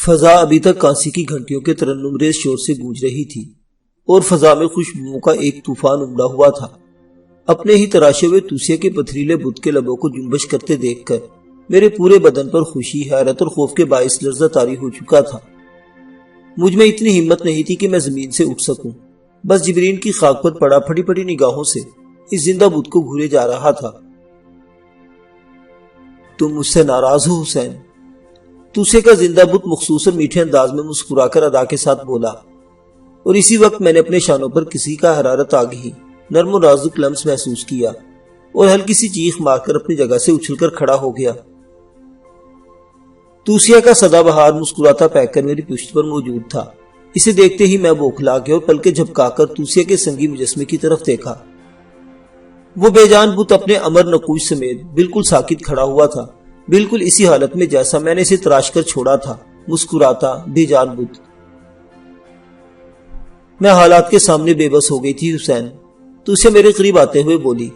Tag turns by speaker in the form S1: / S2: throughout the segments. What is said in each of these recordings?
S1: فضا ابھی تک کانسی کی گھنٹیوں کے ترنم ریز شور سے گونج رہی تھی اور فضا میں خوشبوؤں کا ایک طوفان امڑا ہوا تھا۔ اپنے ہی تراشے ہوئے توسیہ کے پتھریلے بت کے لبوں کو جنبش کرتے دیکھ کر میرے پورے بدن پر خوشی، حیرت اور خوف کے باعث لرزہ طاری ہو چکا تھا۔ مجھ میں اتنی ہمت نہیں تھی کہ میں زمین سے اٹھ سکوں، بس جبرین کی خاک پر پڑا پھٹی پھٹی نگاہوں سے اس زندہ بت کو گھورے جا رہا تھا۔ تم مجھ سے ناراض ہو حسین؟ توسیہ کا زندہ بت مخصوص اور میٹھے انداز میں مسکرا کر ادا کے ساتھ بولا، اور اسی وقت میں نے اپنے شانوں پر کسی کا حرارت آگہی، نرم و نازک لمس محسوس کیا اور ہلکی سی چیخ مار کر اپنی جگہ سے اچھل کر کھڑا ہو گیا۔ توسیہ کا سدا بہار مسکراتا پیکر میری پشت پر موجود تھا۔ اسے دیکھتے ہی میں بوکھلا گیا اور پلکیں جھپکا کر توسیہ کے سنگی مجسمے کی طرف دیکھا۔ وہ بے جان بت اپنے امر نقوش سمیت بالکل ساکت کھڑا ہوا تھا، بالکل اسی حالت میں جیسا میں نے اسے تراش کر چھوڑا تھا، مسکراتا بے جان بت۔ میں حالات کے سامنے بے بس ہو گئی تھی حسین۔ توسیہ میرے قریب آتے ہوئے بولی،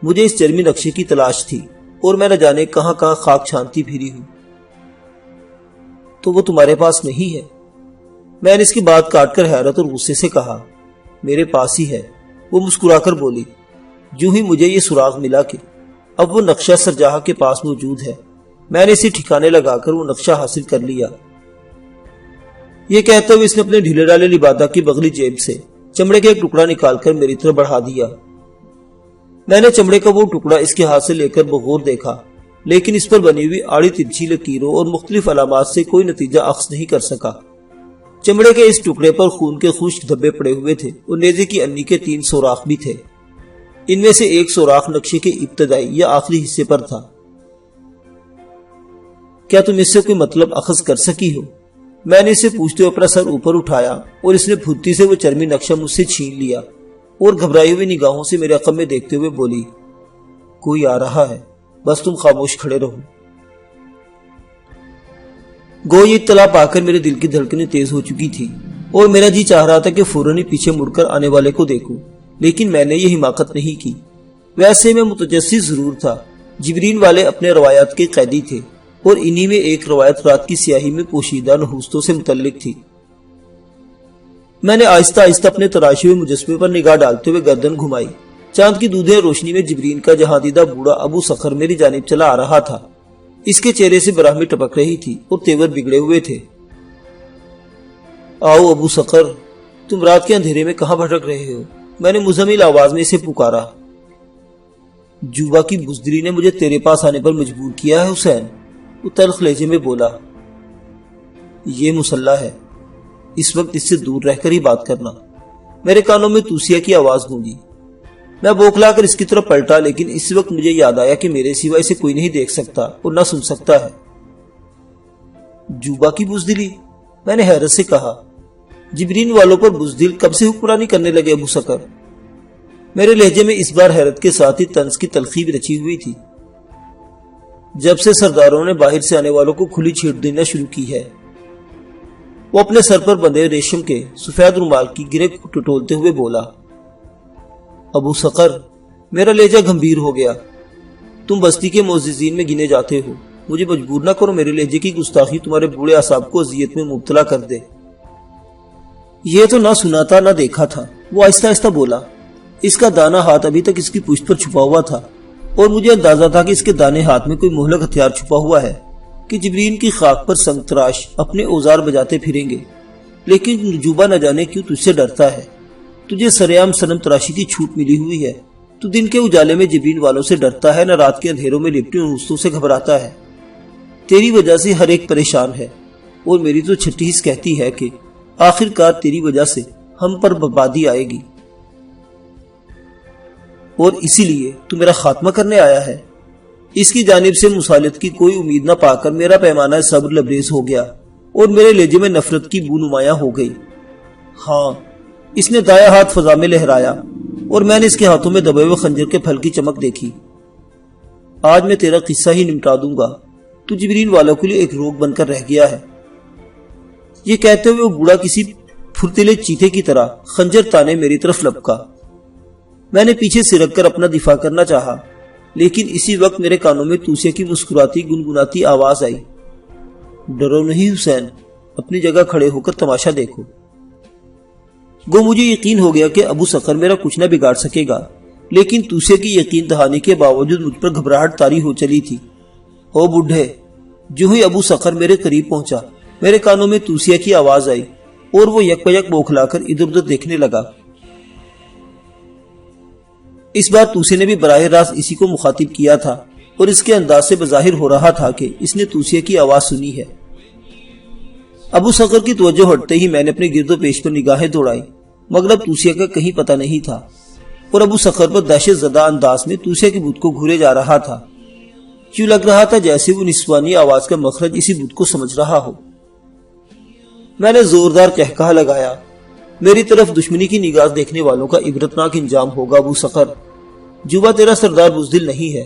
S1: مجھے اس چرمی نقشے کی تلاش تھی اور میں نہ جانے کہاں کہاں خاک چھانتی پھری ہوں۔ تو وہ تمہارے پاس نہیں ہے؟ میں نے اس کی بات کاٹ کر حیرت اور غصے سے کہا، میرے پاس ہی ہے۔ وہ مسکرا کر بولی، جو ہی مجھے یہ سراغ ملا کہ اب وہ نقشہ سرجہاں کے پاس موجود ہے، میں نے اسے ٹھکانے لگا کر وہ نقشہ حاصل کر لیا۔ یہ کہتے ہوئے اس نے اپنے ڈھیلے ڈالے لبادہ کی بغلی جیب سے چمڑے کا ایک ٹکڑا نکال کر میری طرف بڑھا دیا۔ میں نے چمڑے کا وہ ٹکڑا اس کے ہاتھ سے لے کر بغور دیکھا، لیکن اس پر بنی ہوئی آڑی ترچھی لکیروں اور مختلف علامات سے کوئی نتیجہ اخذ نہیں کر سکا۔ چمڑے کے اس ٹکڑے پر خون کے خشک دھبے پڑے ہوئے تھے اور نیزے کی انی کے 3 سوراخ بھی تھے۔ ان میں سے ایک سوراخ نقشے کے ابتدائی یا آخری حصے پر تھا۔ کیا تم اس سے کوئی مطلب اخذ کر سکی ہو؟ میں نے اسے پوچھتے ہوئے اپنا سر اوپر اٹھایا اور اس نے پھرتی سے وہ چرمی نقشہ مجھ سے چھین لیا اور گھبرائی ہوئی نگاہوں سے میرے عقب میں دیکھتے ہوئے بولی، کوئی آ رہا ہے، بس تم خاموش کھڑے رہو۔ گو یہ اطلاع پا کر میرے دل کی دھڑکنیں تیز ہو چکی تھی اور میرا جی چاہ رہا تھا کہ فوراً ہی پیچھے مڑ کر آنے والے کو دیکھوں، لیکن میں نے یہ حماقت نہیں کی۔ ویسے میں متجسس ضرور تھا۔ جبرین والے اپنے روایات کے قیدی تھے اور انہی میں ایک روایت رات کی سیاہی میں پوشیدہ نحوستوں سے متعلق تھی۔ میں نے آہستہ آہستہ اپنے تراشے ہوئے مجسمے پر نگاہ ڈالتے ہوئے گردن گھمائی۔ چاند کی دودھیں روشنی میں جبرین کا جہاں دیدہ بوڑھا ابو صخر میری جانب چلا آ رہا تھا۔ اس کے چہرے سے براہمی ٹپک رہی تھی اور تیور بگڑے ہوئے تھے۔ آؤ ابو صخر، تم رات کے اندھیرے میں کہاں بھٹک رہے ہو؟ میں نے مزمل آواز میں اسے پکارا۔ جوبا کی بزدلی نے مجھے تیرے پاس آنے پر مجبور کیا ہے حسین، وہ تلخ لہجے میں بولا۔ یہ مسلح ہے، اس وقت اس سے دور رہ کر ہی بات کرنا۔ میرے کانوں میں توسیہ کی آواز گونجی۔ میں بوکھلا کر اس کی طرف پلٹا، لیکن اس وقت مجھے یاد آیا کہ میرے سوا اسے کوئی نہیں دیکھ سکتا اور نہ سن سکتا ہے۔ جوبا کی بزدلی؟ میں نے حیرت سے کہا، جبرین والوں پر بزدل کب سے حکمرانی کرنے لگے ابو صخر؟ میرے لہجے میں اس بار حیرت کے ساتھ ہی طنز کی تلخی بھی رچی ہوئی تھی۔ جب سے سرداروں نے باہر سے آنے والوں کو کھلی چھیٹ دینا شروع کی ہے۔ وہ اپنے سر پر بندھے ریشم کے سفید رومال کی گرے کو ٹٹولتے ہوئے بولا۔ ابو صخر، میرا لہجہ گھمبیر ہو گیا۔ تم بستی کے معززین میں گنے جاتے ہو، مجھے مجبور نہ کرو میرے لہجے کی گستاخی تمہارے بوڑھے اعصاب کو اذیت میں مبتلا کر دے۔ یہ تو نہ سنا تھا نہ دیکھا تھا، وہ آہستہ آہستہ بولا۔ اس کا دانا ہاتھ ابھی تک اس کی پشت پر چھپا ہوا تھا اور مجھے اندازہ تھا کہ اس کے دانے ہاتھ میں کوئی مہلک ہتھیار چھپا ہوا ہے کہ جبرین کی خاک پر سنگ تراش اپنے اوزار بجاتے پھریں گے۔ لیکن جوبا نہ جانے کیوں تجھ سے ڈرتا ہے۔ تجھے سریعام صنم تراشی کی چھوٹ ملی ہوئی ہے۔ تو دن کے اجالے میں جبرین والوں سے ڈرتا ہے، نہ رات کے اندھیروں میں لپٹی نحوستوں سے گھبراتا ہے۔ تیری وجہ سے ہر ایک پریشان ہے اور میری تو چھٹی حس کہتی ہے کہ آخر کار تیری وجہ سے ہم پر بربادی آئے گی، اور اسی لیے تو میرا خاتمہ کرنے آیا ہے۔ اس کی جانب سے مصالحت کی کوئی امید نہ پا کر میرا پیمانہ صبر لبریز ہو گیا اور میرے لہجے میں نفرت کی بو نمایاں ہو گئی۔ ہاں، اس نے دایاں ہاتھ فضا میں لہرایا اور میں نے اس کے ہاتھوں میں دبے ہوئے خنجر کے پھل کی چمک دیکھی۔ آج میں تیرا قصہ ہی نمٹا دوں گا، تو جبرین والوں کے لیے ایک روگ بن کر رہ گیا ہے۔ یہ کہتے ہوئے وہ بوڑھا کسی پھرتیلے چیتے کی طرح خنجر تانے میری طرف لپکا۔ میں نے پیچھے سرک کر اپنا دفاع کرنا چاہا، لیکن اسی وقت میرے کانوں میں توسیہ کی مسکراتی گنگناتی آواز آئی، ڈرو نہیں حسین، اپنی جگہ کھڑے ہو کر تماشا دیکھو۔ گو مجھے یقین ہو گیا کہ ابو صقر میرا کچھ نہ بگاڑ سکے گا، لیکن توسیہ کی یقین دہانی کے باوجود مجھ پر گھبراہٹ طاری ہو چلی تھی۔ او بڈھے! جو ہی ابو صقر میرے قریب پہنچا، میرے کانوں میں توسیہ کی آواز آئی اور وہ یک بیک بوکھلا کر ادھر ادھر دیکھنے لگا۔ اس بار توسیہ نے بھی براہ راست اسی کو مخاطب کیا تھا اور اس کے انداز سے بظاہر ہو رہا تھا کہ اس نے توسیہ کی آواز سنی ہے۔ ابو صقر کی توجہ ہٹتے ہی میں نے اپنے گرد و پیش پر نگاہیں دوڑائی، مگر اب توسیہ کا کہیں پتہ نہیں تھا اور ابو صقر پر دہشت زدہ انداز میں توسیہ کے بت کو گھورے جا رہا تھا۔ کیوں لگ رہا تھا جیسے وہ نسوانی آواز کا مخرج اسی بت کو سمجھ رہا ہو۔ میں نے زوردار قہقہہ لگایا، میری طرف دشمنی کی نگاہ دیکھنے والوں کا عبرتناک انجام ہوگا ابو صقر۔ جوبا تیرا سردار بزدل نہیں ہے،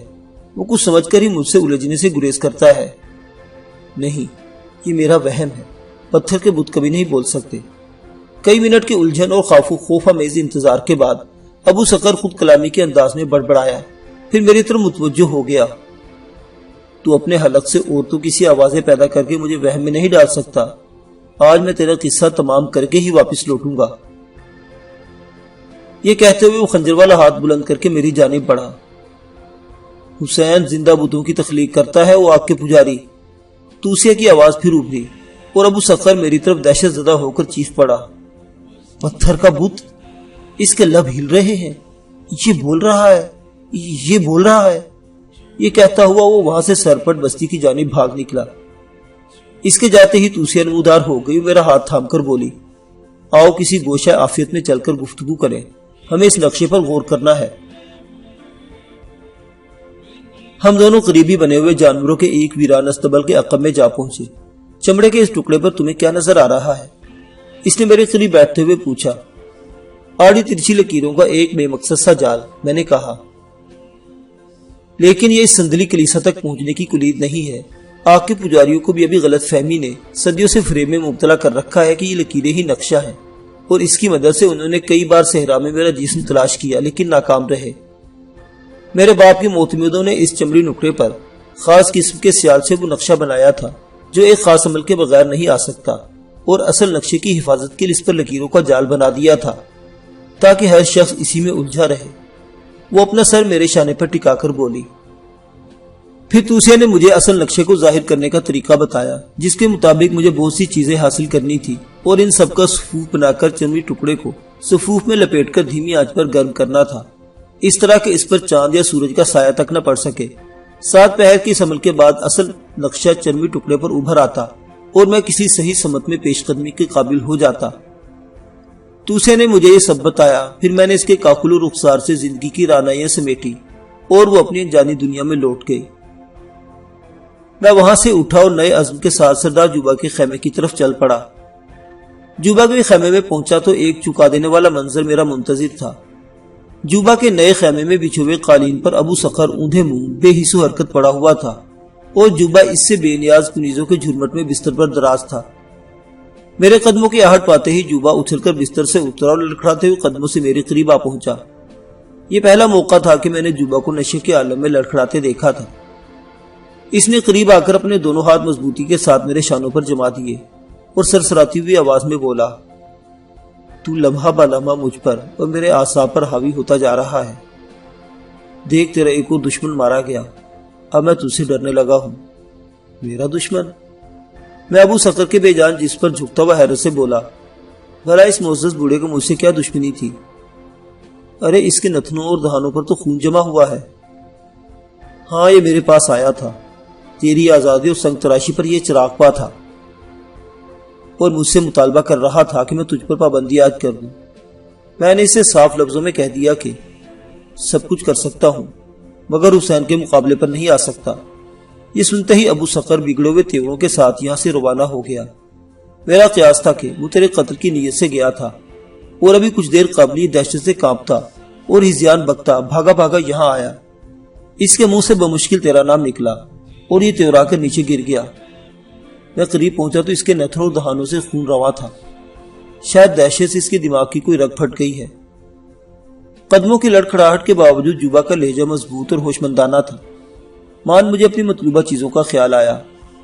S1: وہ کچھ سمجھ کر ہی مجھ سے الجھنے سے گریز کرتا ہے۔ نہیں، یہ میرا وہم ہے، پتھر کے بت کبھی نہیں بول سکتے۔ کئی منٹ کے الجھن اور خوف آمیز انتظار کے بعد ابو صقر خود کلامی کے انداز میں بڑبڑایا، پھر میری طرف متوجہ ہو گیا۔ تو اپنے حلق سے اور تو کسی آوازیں پیدا کر کے مجھے وہم میں نہیں ڈال سکتا۔ آج میں تیرا قصہ تمام کر کے ہی واپس لوٹوں گا۔ یہ کہتے ہوئے وہ خنجر والا ہاتھ بلند کر کے میری جانب بڑھا۔ حسین زندہ بتوں کی تخلیق کرتا ہے وہ آگ کے پجاری۔ توسیہ کی آواز پھر ابھری اور ابو صقر میری طرف دہشت زدہ ہو کر چیخ پڑا، پتھر کا بت! اس کے لب ہل رہے ہیں، یہ بول رہا ہے۔ یہ کہتا ہوا وہ وہاں سے سرپٹ بستی کی جانب بھاگ نکلا۔ اس کے جاتے ہی توسیہ نمودار ہو گئی، میرا ہاتھ تھام کر بولی، آؤ کسی گوشہ عافیت میں چل کر گفتگو کریں، ہمیں اس نقشے پر غور کرنا ہے۔ ہم دونوں قریبی بنے ہوئے جانوروں کے ایک ویران استبل کے عقب میں جا پہنچے۔ چمڑے کے اس ٹکڑے پر تمہیں کیا نظر آ رہا ہے؟ اس نے میرے قریب بیٹھتے ہوئے پوچھا۔ آڑی ترچھی لکیروں کا ایک بے مقصد سا جال، میں نے کہا، لیکن یہ اس سندلی کلیسا تک پہنچنے کی کلید نہیں ہے۔ آگ کے پجاریوں کو بھی ابھی غلط فہمی نے صدیوں سے فریب میں مبتلا کر رکھا ہے کہ یہ لکیریں ہی نقشہ ہیں، اور اس کی مدد سے انہوں نے کئی بار صحرا میں میرا جسم تلاش کیا لیکن ناکام رہے۔ میرے باپ کے معتمدوں نے اس چمڑی نکڑے پر خاص قسم کے سیال سے وہ نقشہ بنایا تھا جو ایک خاص عمل کے بغیر نہیں آ سکتا، اور اصل نقشے کی حفاظت کے لیے اس پر لکیروں کا جال بنا دیا تھا تاکہ ہر شخص اسی میں الجھا رہے۔ وہ اپنا سر میرے شانے پر ٹکا کر بولی۔ پھر توسیہ نے مجھے اصل نقشے کو ظاہر کرنے کا طریقہ بتایا، جس کے مطابق مجھے بہت سی چیزیں حاصل کرنی تھی اور ان سب کا صفوف بنا کر چمڑی ٹکڑے کو صفوف میں لپیٹ کر دھیمی آنچ پر گرم کرنا تھا، اس طرح کہ اس پر چاند یا سورج کا سایہ تک نہ پڑ سکے۔ 7 پہر کے اس عمل کے بعد اصل نقشہ چرمی ٹکڑے پر ابھر آتا اور میں کسی صحیح سمت میں پیش قدمی کے قابل ہو جاتا۔ توسیہ نے مجھے یہ سب بتایا، پھر میں نے اس کے کاکل و رخسار سے زندگی کی رعنائیاں سمیٹی اور وہ اپنی انجانی دنیا میں لوٹ گئی۔ میں وہاں سے اٹھا اور نئے عزم کے ساتھ سردار جوبا کے خیمے کی طرف چل پڑا۔ جوبا کے خیمے میں پہنچا تو ایک چکا دینے والا منظر میرا منتظر تھا۔ جوبا کے نئے خیمے میں بچھے ہوئے قالین پر ابو صقر اوندھے منہ بے حس و حرکت پڑا ہوا تھا اور جوبا اس سے بے نیاز کنیزوں کے جھرمٹ میں بستر پر دراز تھا۔ میرے قدموں کی آہٹ پاتے ہی جوبا اچھل کر بستر سے اترا اور لڑکھڑاتے ہوئے قدموں سے میرے قریب آ پہنچا۔ یہ پہلا موقع تھا کہ میں نے جوبا کو نشے کے عالم میں لڑکھڑاتے دیکھا تھا۔ اس نے قریب آ کر اپنے دونوں ہاتھ مضبوطی کے ساتھ میرے شانوں پر جما دیے اور سرسراتی ہوئی آواز میں بولا، تو لمحہ با لمحہ مجھ پر اور میرے اعصاب پر حاوی ہوتا جا رہا ہے۔ دیکھ تیرا ایک اور دشمن مارا گیا، اب میں تجھ سے ڈرنے لگا ہوں۔ میرا دشمن؟ میں ابو صقر کے بے جان جس پر جھکتا ہوا حیرت سے بولا، بھلا اس معزز بوڑھے کو مجھ سے کیا دشمنی تھی؟ ارے اس کے نتنوں اور دہانوں پر تو خون جمع ہوا ہے۔ ہاں، یہ میرے پاس آیا تھا، تیری آزادی اور سنگ تراشی پر یہ چراغ پا تھا اور مجھ سے مطالبہ کر رہا تھا کہ میں تجھ پر پابندی عائد کر دوں۔ میں نے اسے صاف لفظوں میں کہہ دیا کہ سب کچھ کر سکتا ہوں مگر حسین کے مقابلے پر نہیں آ سکتا۔ یہ سنتے ہی ابو صقر بگڑے ہوئے تیوروں کے ساتھ یہاں سے روانہ ہو گیا۔ میرا قیاس تھا کہ وہ تیرے قتل کی نیت سے گیا تھا اور ابھی کچھ دیر قبل ہی دہشت سے کانپتا اور ہذیان بکتا بھاگا بھاگا یہاں آیا۔ اس کے منہ سے بمشکل تیرا نام نکلا اور یہ تیورا کر نیچے گر گیا۔ میں قریب پہنچا تو اس کے نتھنوں اور دہانوں سے خون رواں تھا، شاید دہشت سے اس کے دماغ کی کوئی رگ پھٹ گئی ہے۔ قدموں کی لڑکھڑاہٹ کے باوجود جوبا کا لہجہ مضبوط اور ہوشمندانہ تھا۔ مان مجھے اپنی مطلوبہ چیزوں کا خیال آیا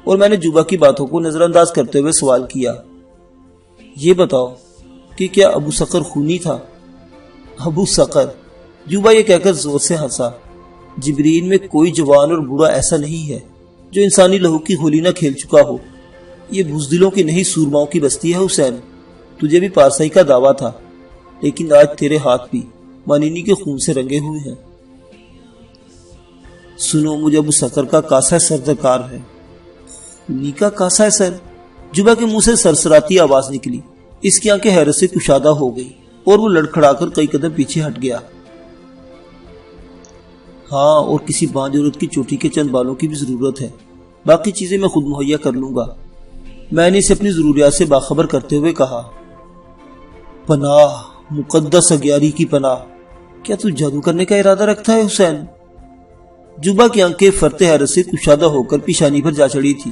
S1: اور میں نے جوبا کی باتوں کو نظر انداز کرتے ہوئے سوال کیا، یہ بتاؤ کہ کیا ابو صقر خونی تھا؟ ابو صقر؟ جوبا یہ کہہ کر زور سے ہنسا۔ جبرین میں کوئی جوان اور بوڑھا ایسا نہیں ہے جو انسانی لہو کی ہولی نہ کھیل چکا ہو۔ یہ بزدلوں کی نہیں سورماؤں کی بستی ہے حسین۔ تجھے بھی پارسائی کا دعویٰ تھا، لیکن آج تیرے ہاتھ بھی مانینی کے خون سے رنگے ہوئے ہیں۔ سنو، مجھے ابو صقر کا کاسا سر درکار ہے۔ خونی کا کاسا سر؟ جوبا کے منہ سے سرسراتی آواز نکلی۔ اس کی آنکھیں حیرت سے کشادہ ہو گئی اور وہ لڑکھڑا کر کئی قدم پیچھے ہٹ گیا۔ ہاں، اور کسی بانجھ عورت کی چوٹی کے چند بالوں کی بھی ضرورت ہے، باقی چیزیں میں خود مہیا کر لوں گا۔ میں نے اسے اپنی ضروریات سے باخبر کرتے ہوئے کہا، پناہ، مقدس اگیاری کی پناہ، کیا تو جادو کرنے کا ارادہ رکھتا ہے حسین؟ جوبا کی آنکھیں فرتے حیرت سے کشادہ ہو کر پیشانی پر جا چڑھی تھی۔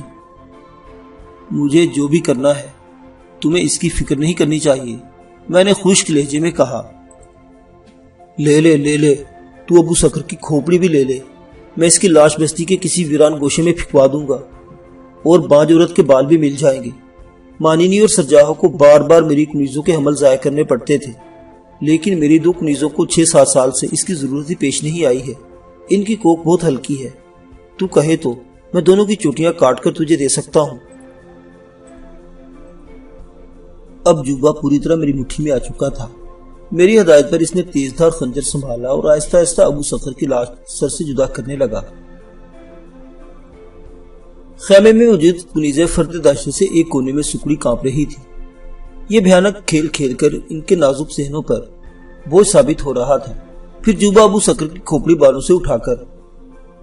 S1: مجھے جو بھی کرنا ہے تمہیں اس کی فکر نہیں کرنی چاہیے، میں نے خشک لہجے میں کہا۔ لے لے، تو ابو صقر کی کھوپڑی بھی لے لے، میں اس کی لاش بستی کے کسی ویران گوشے میں پھینکوا دوں گا، اور بانجھ عورت کے بال بھی مل جائیں گے۔ مانینی اور سرجاہوں کو بار بار میری کنیزوں کے حمل ضائع کرنے پڑتے تھے، لیکن میری 2 کنیزوں کو 6-7 سال سے اس کی ضرورت ہی پیش نہیں آئی ہے۔ ان کی کوکھ بہت ہلکی ہے، تو کہے تو میں دونوں کی چوٹیاں کاٹ کر تجھے دے سکتا ہوں۔ اب جوبا پوری طرح میری مٹھی میں آ چکا تھا۔ میری ہدایت پر اس نے تیز دھار خنجر سنبھالا اور آہستہ آہستہ ابو صقر کی لاش سر سے جدا کرنے لگا۔ خیمے میں موجود کنیزیں فرد داشتے سے ایک کونے میں سکڑی کانپ رہی تھی۔ یہ بھیانک کھیل کھیل کر ان کے نازک ذہنوں پر بوجھ ثابت ہو رہا تھا۔ پھر جوبا ابو صقر کی کھوپڑی بالوں سے اٹھا کر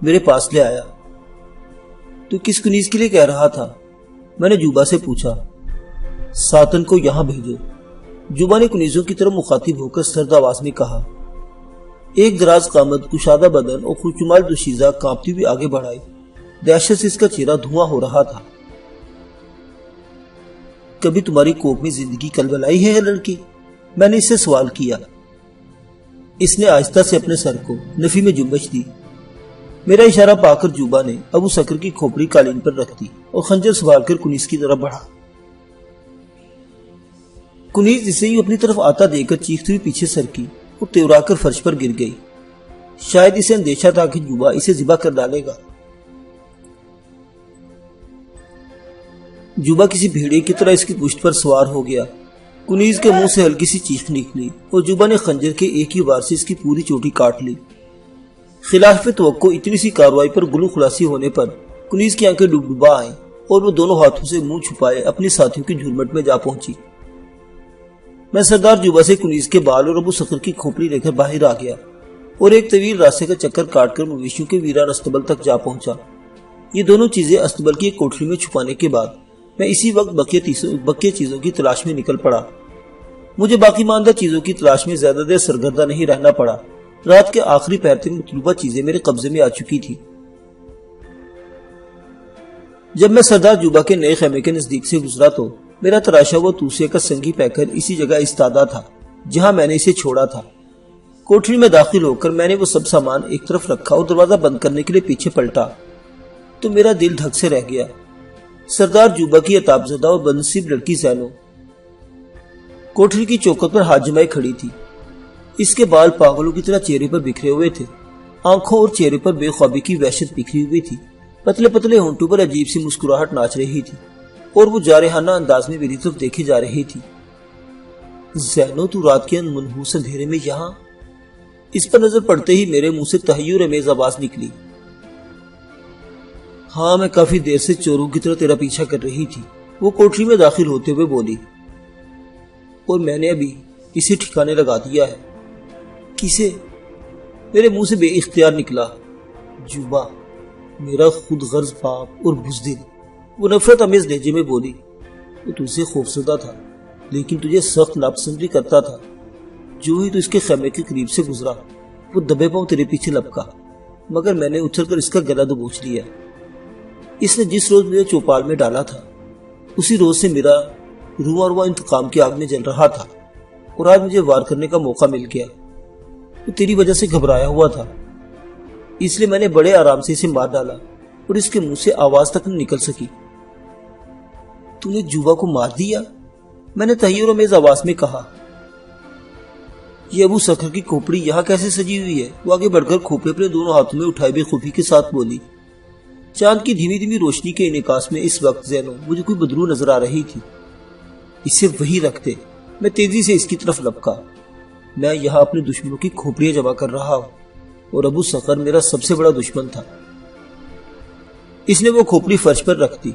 S1: میرے پاس لے آیا۔ تو کس کنیز کے لیے کہہ رہا تھا؟ میں نے جوبا سے پوچھا۔ ساتن کو یہاں بھیجو، جوبا نے کنیزوں کی طرف مخاطب ہو کر سرد آواز میں کہا۔ ایک دراز قامت، کشادہ بدن اور خوشگوار دوشیزہ کانپتی ہوئی آگے بڑھائی۔ دہشت سے اس کا چہرہ دھواں ہو رہا تھا۔ کبھی تمہاری کوکھ میں زندگی کلبلائی ہے لڑکی؟ میں نے اس سے سوال کیا۔ اس نے آہستہ سے اپنے سر کو نفی میں جنبش دی۔ میرا اشارہ پا کر جوبا نے ابو صقر کی کھوپڑی قالین پر رکھ دی اور خنجر سنبھال کر کنیز کی طرف بڑھا۔ کنیز اسے ہی اپنی طرف آتا دے کر چیختی ہوئی پیچھے سرکی اور تیورا کر فرش پر گر گئی۔ شاید اسے اندیشہ تھا کہ جوبا اسے ذبح کر ڈالے گا۔ جوبا کسی بھیڑے کی طرح اس کی پشت پر سوار ہو گیا۔ کنیز کے منہ سے ہلکی سی چیخ نکلی اور جوبا نے خنجر کے ایک ہی وار سے اس کی پوری چوٹی کاٹ لی۔ خلاف توقع اتنی سی کارروائی پر گلو خلاصی ہونے پر کنیز کی آنکھیں ڈبڈبا آئیں اور وہ دونوں ہاتھوں سے منہ چھپائے اپنی ساتھیوں کی جھرمٹ میں جا پہنچی۔ میں سردار جوبا سے کنیز کے بال اور ابو صقر کی کھوپڑی لے کر باہر آ گیا اور ایک طویل راستے کا چکر کاٹ کر مویشیوں کے ویران استبل تک جا پہنچا۔ یہ دونوں چیزیں استبل کی ایک کوٹری میں چھپانے کے بعد میں اسی وقت بقیہ چیزوں کی تلاش میں نکل پڑا۔ مجھے باقی ماندہ چیزوں کی تلاش میں زیادہ دیر سرگردہ نہیں رہنا پڑا۔ رات کے آخری پہر تک مطلوبہ چیزیں میرے قبضے میں آ چکی تھی۔ جب میں سردار جوبا کے نئے خیمے کے نزدیک سے گزرا تو میرا تراشا ہوا توسیہ کا سنگی پیکر اسی جگہ استادہ تھا جہاں میں نے اسے چھوڑا تھا۔ کوٹری میں داخل ہو کر میں نے وہ سب سامان ایک طرف رکھا اور دروازہ بند کرنے کے لیے پیچھے پلٹا تو میرا دل دھک سے رہ گیا۔ سردار جوبا کی عتاب زدہ اور بدنصیب لڑکی زینو کوٹری کی چوکھٹ پر ہاتھ جمائے کھڑی تھی۔ اس کے بال پاگلوں کی طرح چہرے پر بکھرے ہوئے تھے۔ آنکھوں اور چہرے پر بے خوابی کی وحشت بکھری ہوئی تھی۔ پتلے پتلے ہونٹوں پر عجیب سی مسکراہٹ ناچ رہی تھی اور وہ جارحانہ انداز میں میری طرف دیکھے جا رہی تھی۔ زینو، تو رات کے منحوس اندھیرے میں یہاں؟ اس پر نظر پڑتے ہی میرے منہ سے تحیر امیز آواز نکلی۔ ہاں، میں کافی دیر سے چوروں کی طرح تیرا پیچھا کر رہی تھی، وہ کوٹری میں داخل ہوتے ہوئے بولی، اور میں نے ابھی اسے ٹھکانے لگا دیا ہے۔ کسے؟ میرے منہ سے بے اختیار نکلا، جوبا، میرا خود غرض باپ اور بزدل۔ وہ نفرت امیز لہجے میں بولی، وہ تجھ سے خوفزدہ تھا لیکن تجھے سخت ناپسند کرتا تھا۔ جو ہی تو اس کے خیمے کے قریب سے گزرا وہ دبے پاؤں تیرے پیچھے لپکا، مگر میں نے اچھل کر اس کا گلا دبوچ لیا۔ اس نے جس روز مجھے چوپال میں ڈالا تھا اسی روز سے میرا رواں رواں انتقام کی آگ میں جل رہا تھا، اور آج مجھے وار کرنے کا موقع مل گیا۔ وہ تیری وجہ سے گھبرایا ہوا تھا، اس لیے میں نے بڑے آرام سے اسے مار ڈالا، اور اس کے منہ سے آواز تک نہ نکل سکی۔ تو نے جوبا کو مار دیا؟ میں نے تحیر آمیز آواز میں کہا۔ یہ ابو سکر کی کھوپڑی یہاں کیسے سجی ہوئی ہے؟ وہ آگے بڑھ کر کھوپڑے اپنے دونوں ہاتھوں میں اٹھائے بے خوفی کے ساتھ بولی۔ چاند کی دھیمی دھیمی روشنی کے انعکاس میں اس وقت زینو مجھے کوئی بدرو نظر آ رہی تھی۔ اسے وہی رکھتے۔ میں تیزی سے اس کی طرف لپکا۔ میں یہاں اپنے دشمنوں کی کھوپڑیاں جمع کر رہا ہوں اور ابو سکر میرا سب سے بڑا دشمن تھا۔ اس نے وہ کھوپڑی فرش پر رکھ دی۔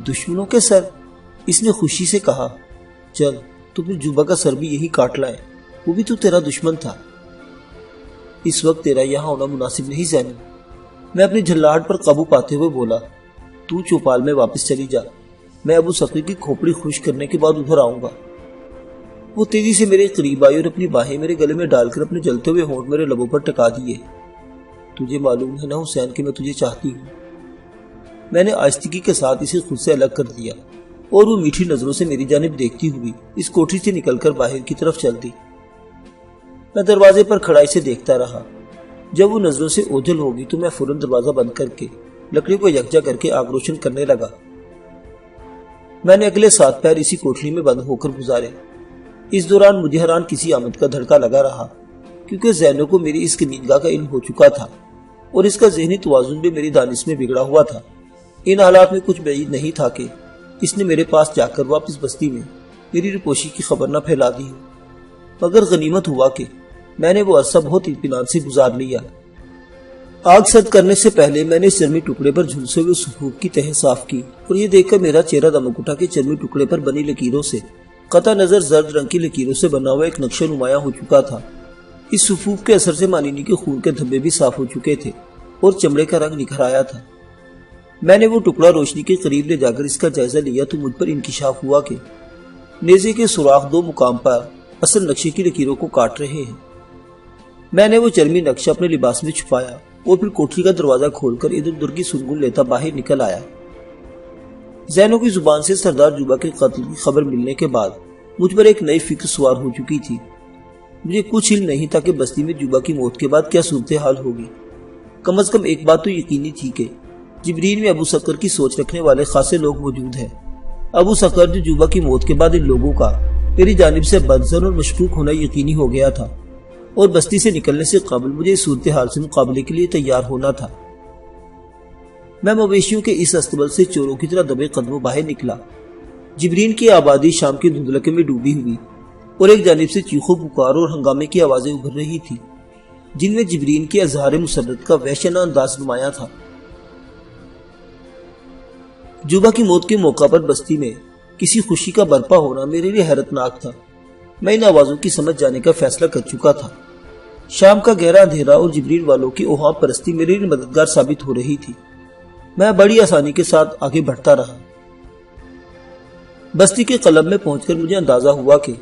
S1: دشمنوں کے سر؟ اس نے خوشی سے کہا۔ چل تو پھر جوبا کا سر بھی یہی کاٹ لائے، وہ بھی تو تیرا دشمن تھا۔ اس وقت تیرا یہاں ہونا مناسب نہیں زینو۔ میں اپنی جھلاہٹ پر قابو پاتے ہوئے بولا۔ تو چوپال میں واپس چلی جا، میں ابو سکر کی کھوپڑی خشک کرنے کے بعد ادھر آؤں گا۔ وہ تیزی سے میرے قریب آئی اور اپنی باہیں میرے گلے میں ڈال کر اپنے جلتے ہوئے ہونٹ میرے لبوں پر ٹکا دیے۔ تجھے معلوم ہے نا حسین کہ میں تجھے چاہتی ہوں۔ میں نے آہستگی کے ساتھ اسے خود سے الگ کر دیا اور وہ میٹھی نظروں سے میری جانب دیکھتی ہوئی اس کوٹھی سے نکل کر باہر کی طرف چل دی۔ میں دروازے پر کھڑا اسے دیکھتا رہا۔ جب وہ نظروں سے اوجھل ہوگی تو میں فوراً دروازہ بند کر کے لکڑی کو یکجا کر کے آگ روشن کرنے لگا۔ میں نے اگلے 7 پہر اسی کوٹری میں بند ہو کر گزارے۔ اس دوران مجھے حیران کسی آمد کا دھڑکا لگا رہا، کیونکہ زینو کو میری اس کمینگاہ کا علم ہو چکا تھا اور اس کا ذہنی توازن بھی میری دانش میں بگڑا ہوا تھا۔ ان حالات میں کچھ بعید نہیں تھا کہ اس نے میرے پاس جا کر واپس بستی میں میری رپوشی کی خبر نہ پھیلا دی ہو، مگر غنیمت ہوا کہ میں نے وہ عرصہ بہت اطمینان سے گزار لیا۔ آگ سرد کرنے سے پہلے میں نے اس چرمی ٹکڑے پر جھلسے ہوئے صفوف کی تہیں صاف کی اور یہ دیکھ کر میرا چہرہ دمک اٹھا کہ چرمی ٹکڑے پر بنی لکیروں سے قطع نظر زرد رنگ کی لکیروں سے بنا ہوا ایک نقشہ نمایاں ہو چکا تھا۔ اس صفوف کے اثر سے مانینی کے خون کے دھبے بھی صاف ہو چکے تھے اور چمڑے کا رنگ نکھر آیا تھا۔ میں نے وہ ٹکڑا روشنی کے قریب لے جا کر اس کا جائزہ لیا تو مجھ پر انکشاف ہوا کہ نیزے کے سوراخ 2 مقام پر اصل نقشے کی لکیروں کو کاٹ رہے ہیں۔ میں نے وہ چرمی نقشہ اپنے لباس میں چھپایا اور پھر کوٹری کا دروازہ کھول کر ادھر ادھر کی سنگن لیتا باہر نکل آیا۔ زینو کی زبان سے سردار جوبا کے قتل کی خبر ملنے کے بعد مجھ پر ایک نئی فکر سوار ہو چکی تھی۔ مجھے کچھ علم نہیں تھا کہ بستی میں جوبا کی موت کے بعد کیا صورتحال ہوگی۔ کم از کم ایک بات تو یقینی تھی کہ جبرین میں ابو سکر کی سوچ رکھنے والے خاصے لوگ موجود ہیں۔ ابو سکر جو جوبا کی موت کے بعد ان لوگوں کا میری جانب سے بدظن اور مشکوک ہونا یقینی ہو گیا تھا اور بستی سے نکلنے سے قبل مجھے اس صورتحال سے مقابلے کے لیے تیار ہونا تھا۔ میں مویشیوں کے اس استبل سے چوروں کی طرح دبے قدموں باہر نکلا۔ جبرین کی آبادی شام کے دھندلکے میں ڈوبی ہوئی اور ایک جانب سے چیخوں پکار اور ہنگامے کی آوازیں ابھر رہی تھی، جن میں جبرین کے اظہار مسرت کا وحشیانہ انداز نمایاں تھا۔ جوبا کی موت کے موقع پر بستی میں کسی خوشی کا برپا ہونا میرے لیے حیرت ناک تھا۔ میں ان آوازوں کی سمجھ جانے کا فیصلہ کر چکا تھا۔ شام کا گہرا اندھیرا اور جبرین والوں کی اوہام پرستی میرے لیے مددگار ثابت ہو رہی تھی۔ میں بڑی آسانی کے ساتھ آگے بڑھتا رہا۔ بستی کے قلب میں پہنچ کر مجھے اندازہ ہوا کہ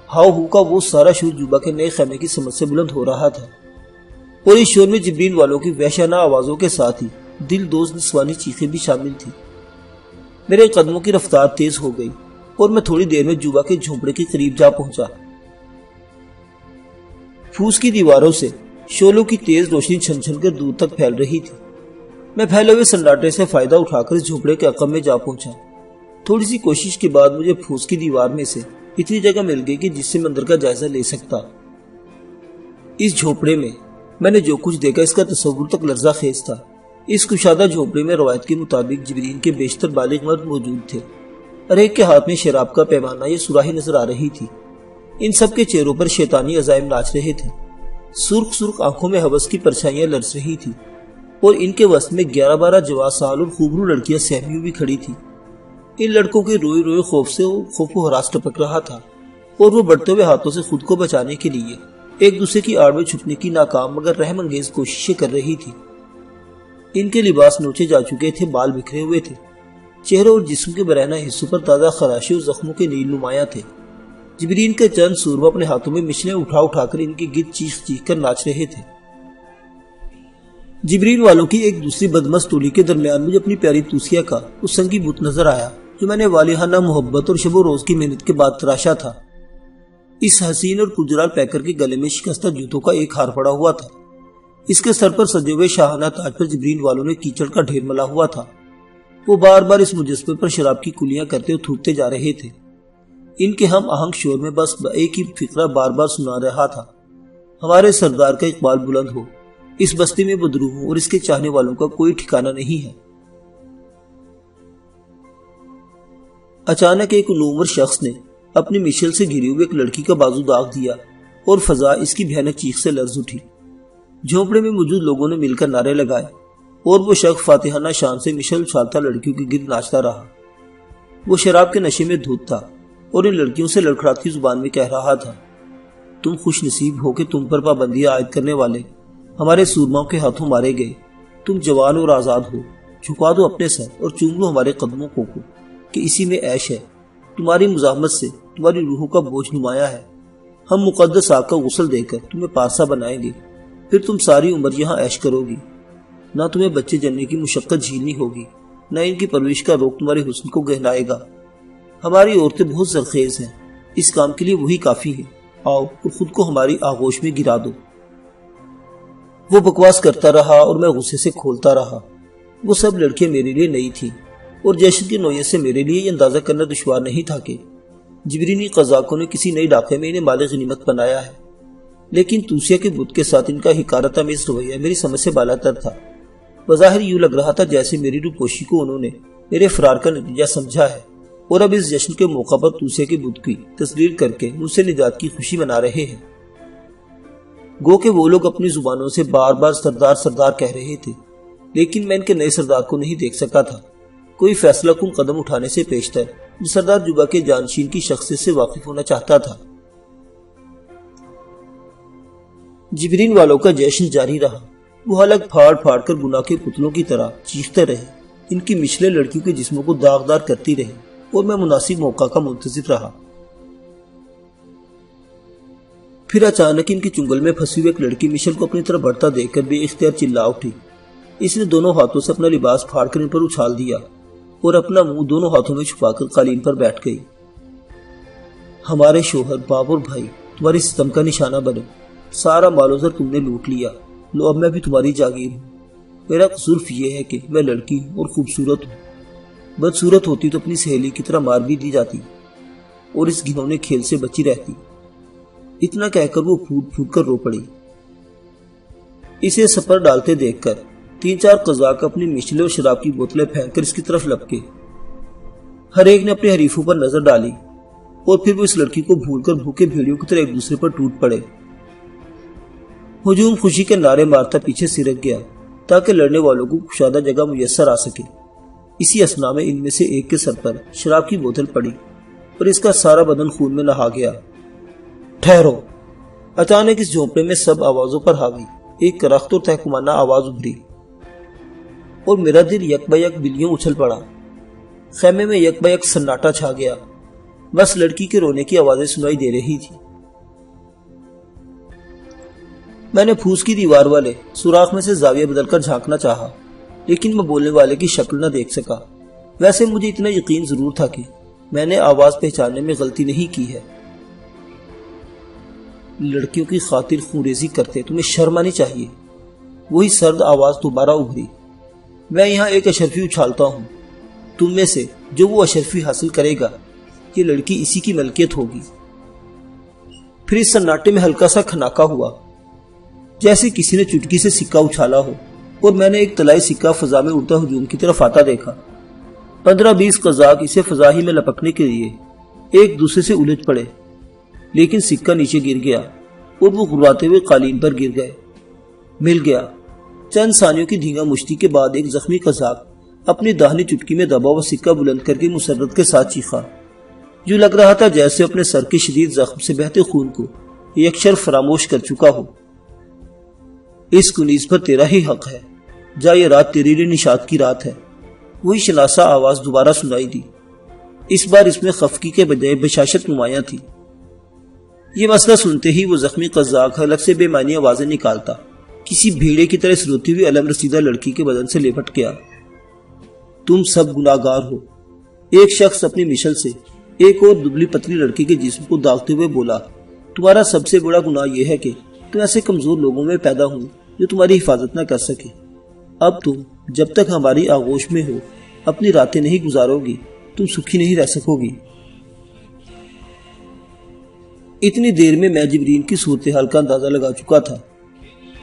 S1: ہاؤ ہو کا وہ سارا شور جوبا کے نئے خیمے کی سمجھ سے بلند ہو رہا تھا اور اس شور میں جبرین والوں کی وحشیانہ آوازوں کے ساتھ ہی دل دوز نسوانی چیخیں بھی شامل تھی۔ میرے قدموں کی رفتار تیز ہو گئی اور میں تھوڑی دیر میں جوبا کے جھونپڑے کے قریب جا پہنچا۔ پھوس کی دیواروں سے شعلوں کی تیز روشنی چھن چھن کر دور تک پھیل رہی تھی۔ میں پھیلے ہوئے سناٹے سے فائدہ اٹھا کر اس جھونپڑے کے عقب میں جا پہنچا۔ تھوڑی سی کوشش کے بعد مجھے پھوس کی دیوار میں سے اتنی جگہ مل گئی کہ جس سے میں اندر کا جائزہ لے سکتا۔ اس جھونپڑے میں نے جو کچھ دیکھا اس کا تصور تک لرزہ خیز تھا۔ اس کشادہ جھونپڑے میں روایت کے مطابق جبرین کے بیشتر بالغ مرد موجود تھے۔ ہر ایک کے ہاتھ میں شراب کا پیمانہ یا سراہی نظر آ رہی تھی۔ ان سب کے چہروں پر شیطانی عزائم ناچ رہے تھے۔ سرخ سرخ آنکھوں میں ہوس کی پرچھائیاں لرز رہی تھی اور ان کے وسط میں 11-12 جوان سال اور خوبرو لڑکیاں سہمی ہوئی کھڑی تھی۔ ان لڑکوں کے روئے روئے خوف سے خوف و ہراس ٹپک رہا تھا اور وہ بڑھتے ہوئے ہاتھوں سے خود کو بچانے کے لیے ایک دوسرے کی آڑ میں چھپنے کی ناکام مگر رحم انگیز کوششیں کر رہی تھی۔ ان کے لباس نوچے جا چکے تھے، بال بکھرے ہوئے تھے، چہروں اور جسم کے برہنہ حصوں پر تازہ خراشی اور زخموں کے نیل نمایاں تھے۔ جبرین کے چند سورما اپنے ہاتھوں میں مشلیں اٹھا اٹھا کر ان کے گرد چیخ چیخ کر ناچ رہے تھے۔ جبرین والوں کی ایک دوسری بدمست ٹولی کے درمیان مجھے اپنی پیاری توسیہ کا اس سنگی بت نظر آیا جو میں نے والہانہ محبت اور شب و روز کی محنت کے بعد تراشا تھا۔ اس حسین اور پرجلال پیکر کے گلے میں شکستہ جوتوں کا ایک ہار پڑا ہوا تھا۔ اس کے سر پر سجے ہوئے شاہانہ تاج پر جبرین والوں نے کیچڑ کا ڈھیر ملا ہوا تھا۔ وہ بار بار اس مجسمے پر شراب کی کلیاں کرتے اور تھوکتے جا رہے تھے۔ ان کے ہم آہنگ شور میں بس ایک ہی فقرہ بار بار سنا رہا تھا، ہمارے سردار کا اقبال بلند ہو، اس بستی میں بدروحوں اور اس کے چاہنے والوں کا کوئی ٹھکانہ نہیں ہے۔ اچانک ایک نومر شخص نے اپنی مشل سے گھری ہوئی ایک لڑکی کا بازو داغ دیا اور فضا اس کی بھیانک چیخ سے لرز اٹھی۔ جھونپڑے میں موجود لوگوں نے مل کر نعرے لگائے اور وہ شخص فاتحانہ شان سے مشل اچھالتا لڑکیوں کے گرد ناچتا رہا۔ وہ شراب کے نشے میں دھت تھا اور ان لڑکیوں سے لڑکھڑاتی زبان میں کہہ رہا تھا، تم خوش نصیب ہو کہ تم پر پابندیاں عائد کرنے والے ہمارے سورماؤں کے ہاتھوں مارے گئے۔ تم جوان اور آزاد ہو، جھکا دو اپنے سر اور چوم لو ہمارے قدموں کو کہ اسی میں عیش ہے۔ تمہاری مزاحمت سے تمہاری روحوں کا بوجھ نمایاں ہے۔ ہم مقدس آگ کا غسل دے کر تمہیں پارسا بنائیں گے، پھر تم ساری عمر یہاں عیش کرو گی۔ نہ تمہیں بچے جننے کی مشقت جھیلنی ہوگی، نہ ان کی پرورش کا روگ تمہارے حسن کو گہرائے گا۔ ہماری عورتیں بہت زرخیز ہیں، اس کام کے لیے وہی کافی ہے۔ آؤ اور خود کو ہماری آغوش میں گرا دو۔ وہ بکواس کرتا رہا اور میں غصے سے کھولتا رہا۔ وہ سب لڑکیاں میرے لیے نئی تھیں اور جشن کی نوعیت سے میرے لیے یہ اندازہ کرنا دشوار نہیں تھا کہ جبرینی قزاقوں نے کسی نئی ڈاکے میں انہیں مال غنیمت بنایا ہے، لیکن توسیہ کے بت کے ساتھ ان کا حکارت آمیز رویہ میری سمجھ سے بالا تر تھا۔ بظاہر یوں لگ رہا تھا جیسے میری روپوشی کو انہوں نے میرے فرار کا نتیجہ سمجھا ہے اور اب اس جشن کے موقع پر توسیہ کے بت کی تسلیل کر کے مجھ سے نجات کی خوشی منا رہے ہیں۔ گو کہ وہ لوگ اپنی زبانوں سے بار بار سردار سردار کہہ رہے تھے، لیکن میں ان کے نئے سردار کو نہیں دیکھ سکا تھا۔ کوئی فیصلہ کن قدم اٹھانے سے پیشتر میں سردار جوبا کے جانشین کی شخصیت سے واقف ہونا چاہتا تھا۔ جبرین والوں کا جشن جاری رہا۔ وہ حلق پھاڑ پھاڑ کر گناہ کے پتلوں کی طرح چیختے رہے، ان کی مشلیں لڑکیوں کے جسموں کو داغدار کرتی رہی اور میں مناسب موقع کا منتظر رہا۔ پھر اچانک ان کی چنگل میں پھنسی ہوئی ایک لڑکی مشل کو اپنی طرف بڑھتا دیکھ کر بے اختیار چلا اٹھی۔ اس نے دونوں ہاتھوں سے اپنا لباس پھاڑ کر ان پر اچھال دیا اور اپنا منہ دونوں ہاتھوں میں چھپا کر قالین پر بیٹھ گئی۔ ہمارے شوہر، باپ اور بھائی تمہاری ستم کا نشانہ بنے، سارا مال و زر تم نے لوٹ لیا، لو اب میں بھی تمہاری جاگیر ہوں۔ میرا قصور یہ ہے کہ میں لڑکی ہوں اور خوبصورت ہوں، بدصورت ہوتی تو اپنی سہیلی کی طرح مار بھی دی جاتی اور اس گھنونے کھیل سے بچی رہتی۔ اتنا کہہ کر وہ پھوٹ پھوٹ کر رو پڑی۔ اسے سپر ڈالتے دیکھ کر 3-4 قزاق اپنی مشلیں اور شراب کی بوتلیں پھینک کر اس کی طرف لپکے۔ ہر ایک نے اپنے حریفوں پر نظر ڈالی اور پھر وہ اس لڑکی کو بھول کر بھوکے بھیڑیوں کی طرح ایک دوسرے پر ٹوٹ پڑے۔ ہجوم خوشی کے نعرے مارتا پیچھے سرک گیا تاکہ لڑنے والوں کو کشادہ جگہ میسر آ سکے۔ اسی اثنا میں ان میں سے ایک کے سر پر شراب کی بوتل پڑی اور اس کا سارا بدن خون میں نہا گیا۔ ٹھہرو! اچانک اس جھونپڑے میں سب آوازوں پر حاوی ایک کرخت اور تحکمانہ آواز ابھری اور میرا دل یک با یک بلیوں اچھل پڑا۔ خیمے میں یک با یک سناٹا چھا گیا، بس لڑکی کے رونے کی آوازیں سنائی دے رہی تھی۔ میں نے پھوس کی دیوار والے سوراخ میں سے زاویہ بدل کر جھانکنا چاہا، لیکن میں بولنے والے کی شکل نہ دیکھ سکا۔ ویسے مجھے اتنا یقین ضرور تھا کہ میں نے آواز پہچاننے میں غلطی نہیں کی ہے۔ لڑکیوں کی خاطر خونریزی کرتے تمہیں شرم آنی چاہیے۔ وہی سرد آواز دوبارہ ابھری۔ میں یہاں ایک اشرفی اچھالتا ہوں، تم میں سے جو وہ اشرفی حاصل کرے گا یہ لڑکی اسی کی ملکیت ہوگی۔ پھر اس سناٹے میں ہلکا سا کھناکا ہوا جیسے کسی نے چٹکی سے سکہ اچھالا ہو اور میں نے ایک طلائی سکہ فضا میں اڑتا ہجوم کی طرف آتا دیکھا۔ 15-20 قزاق اسے فضا ہی میں لپکنے کے لیے ایک دوسرے سے الجھ پڑے، لیکن سکہ نیچے گر گیا اور وہ غراتے ہوئے قالین پر گر گئے۔ مل گیا۔ چند ثانیوں کی دھینگا مشتی کے بعد ایک زخمی قزاق اپنی داہنی چٹکی میں دبا ہوا سکہ بلند کر کے مسرت کے ساتھ چیخا، جو لگ رہا تھا جیسے اپنے سر کے شدید زخم سے بہتے خون کو یکشر فراموش کر چکا ہو۔ اس کنیز پر تیرا ہی حق ہے، جا یہ رات تیرے لیے نشاط کی رات ہے۔ وہی شناسا آواز دوبارہ سنائی دی۔ اس بار اس میں خفگی کے بجائے بشاشت نمایاں تھی۔ یہ مسئلہ سنتے ہی وہ زخمی قزاق حلق سے بے معنی آوازیں نکالتا کسی بھیڑے کی طرح اس روتی ہوئی علم رسیدہ لڑکی کے بدن سے لپٹ گیا۔ تم سب گناہگار ہو، ایک شخص اپنی مشل سے ایک اور دبلی پتلی لڑکی کے جسم کو داغتے ہوئے بولا۔ تمہارا سب سے بڑا گناہ یہ ہے کہ تم ایسے کمزور لوگوں میں پیدا ہوئی جو تمہاری حفاظت نہ کر سکے۔ اب تم جب تک ہماری آغوش میں ہو اپنی راتیں نہیں گزارو گی، تم سکھی نہیں رہ سکو گی۔ اتنی دیر میں جبرین کی صورتحال کا اندازہ لگا چکا تھا۔